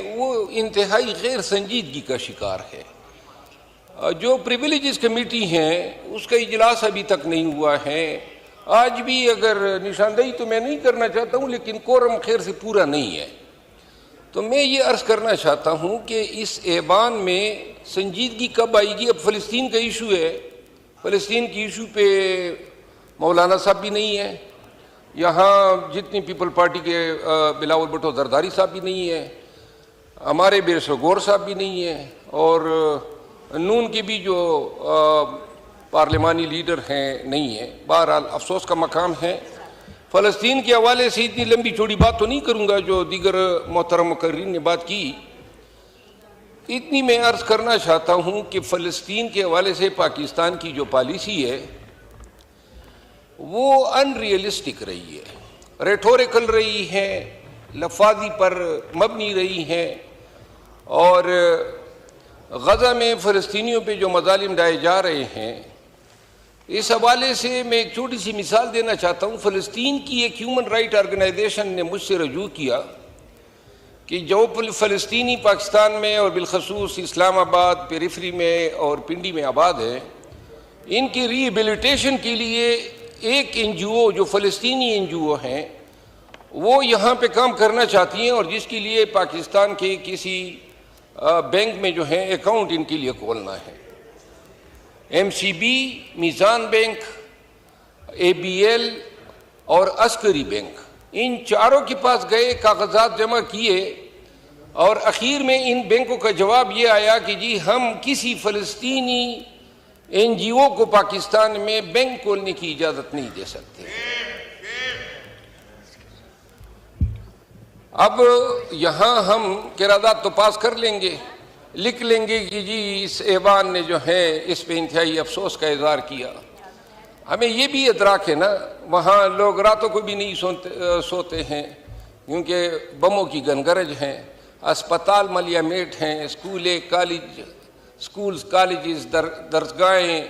وہ انتہائی غیر سنجیدگی کا شکار ہے۔ جو پریویلیجز کمیٹی ہیں اس کا اجلاس ابھی تک نہیں ہوا ہے۔ آج بھی اگر نشاندہی تو میں نہیں کرنا چاہتا ہوں لیکن کورم خیر سے پورا نہیں ہے، تو میں یہ عرض کرنا چاہتا ہوں کہ اس ایوان میں سنجیدگی کب آئے گی؟ اب فلسطین کا ایشو ہے، فلسطین کی ایشو پہ مولانا صاحب بھی نہیں ہے، یہاں جتنی پیپل پارٹی کے بلاول بھٹو زرداری صاحب بھی نہیں ہے، ہمارے بیرسٹر غور صاحب بھی نہیں ہے، اور نون کے بھی جو پارلیمانی لیڈر ہیں نہیں ہیں۔ بہرحال افسوس کا مقام ہے۔ فلسطین کے حوالے سے اتنی لمبی چوڑی بات تو نہیں کروں گا جو دیگر محترم مقررین نے بات کی، اتنی میں عرض کرنا چاہتا ہوں کہ فلسطین کے حوالے سے پاکستان کی جو پالیسی ہے وہ ان ریئلسٹک رہی ہے، ریٹوریکل رہی ہے، لفاظی پر مبنی رہی ہے، اور غزہ میں فلسطینیوں پہ جو مظالم ڈھائے جا رہے ہیں اس حوالے سے میں ایک چھوٹی سی مثال دینا چاہتا ہوں۔ فلسطین کی ایک ہیومن رائٹ آرگنائزیشن نے مجھ سے رجوع کیا کہ جو فلسطینی پاکستان میں اور بالخصوص اسلام آباد، پیریفری میں اور پنڈی میں آباد ہیں، ان کی ری ایبلیٹیشن کے لیے ایک این جی او جو فلسطینی این جی او ہیں وہ یہاں پہ کام کرنا چاہتی ہیں، اور جس کے لیے پاکستان کے کسی بینک میں جو ہے اکاؤنٹ ان کے لیے کھولنا ہے۔ ایم سی بی، میزان بینک، اے بی ایل اور عسکری بینک، ان چاروں کے پاس گئے، کاغذات جمع کیے، اور اخیر میں ان بینکوں کا جواب یہ آیا کہ جی ہم کسی فلسطینی این جی او کو پاکستان میں بینک کھولنے کی اجازت نہیں دے سکتے۔ اب یہاں ہم قرارداد تو پاس کر لیں گے، لکھ لیں گے کہ جی اس ایوان نے جو ہے اس پہ انتہائی افسوس کا اظہار کیا۔ ہمیں یہ بھی ادراک ہے نا، وہاں لوگ راتوں کو بھی نہیں سوتے ہیں کیونکہ بموں کی گنگرج ہیں، اسپتال ملیا میٹ ہیں، اسکولز کالجز درسگاہیں،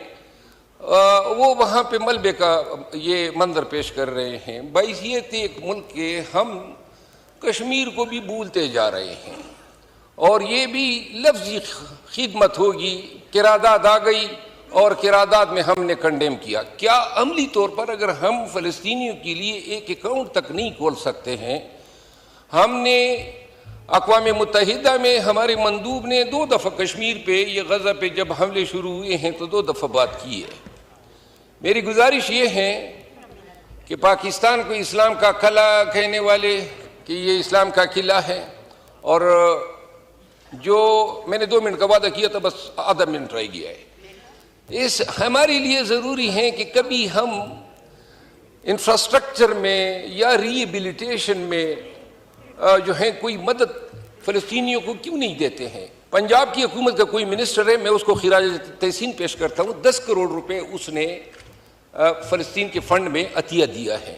وہ وہاں پہ ملبے کا یہ منظر پیش کر رہے ہیں۔ بحیثیت ایک ملک کے ہم کشمیر کو بھی بھولتے جا رہے ہیں، اور یہ بھی لفظی خدمت ہوگی، قرارداد آ گئی اور قرارداد میں ہم نے کنڈیم کیا۔ کیا عملی طور پر اگر ہم فلسطینیوں کے لیے ایک اکاؤنٹ تک نہیں کھول سکتے ہیں؟ ہم نے اقوام متحدہ میں ہمارے مندوب نے 2 دفعہ کشمیر پہ یہ غزہ پہ جب حملے شروع ہوئے ہیں تو 2 دفعہ بات کی ہے۔ میری گزارش یہ ہے کہ پاکستان کو اسلام کا قلعہ کہنے والے کہ یہ اسلام کا قلعہ ہے، اور جو میں نے 2 منٹ کا وعدہ کیا تھا بس آدھا منٹ رہ گیا ہے، اس ہمارے لیے ضروری ہے کہ کبھی ہم انفراسٹرکچر میں یا ری ایبلیٹیشن میں جو ہے کوئی مدد فلسطینیوں کو کیوں نہیں دیتے ہیں۔ پنجاب کی حکومت کا کوئی منسٹر ہے، میں اس کو خراج تحسین پیش کرتا ہوں، 10 کروڑ روپے اس نے فلسطین کے فنڈ میں عطیہ دیا ہے۔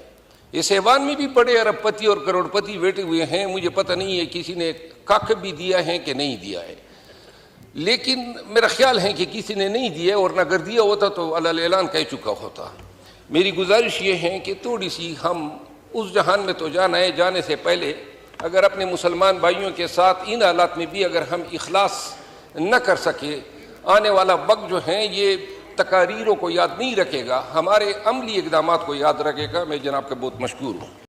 اس ایوان میں بھی بڑے ارب پتی اور کروڑ پتی بیٹھے ہوئے ہیں، مجھے پتہ نہیں ہے کسی نے کاکب بھی دیا ہے کہ نہیں دیا ہے، لیکن میرا خیال ہے کہ کسی نے نہیں دیا، اور نہ اگر دیا ہوتا تو علی اعلان کہہ چکا ہوتا۔ میری گزارش یہ ہے کہ تھوڑی سی ہم اس جہان میں تو جانا ہے، جانے سے پہلے اگر اپنے مسلمان بھائیوں کے ساتھ ان حالات میں بھی اگر ہم اخلاص نہ کر سکے، آنے والا وقت جو ہے یہ تقاریروں کو یاد نہیں رکھے گا، ہمارے عملی اقدامات کو یاد رکھے گا۔ میں جناب کا بہت مشکور ہوں۔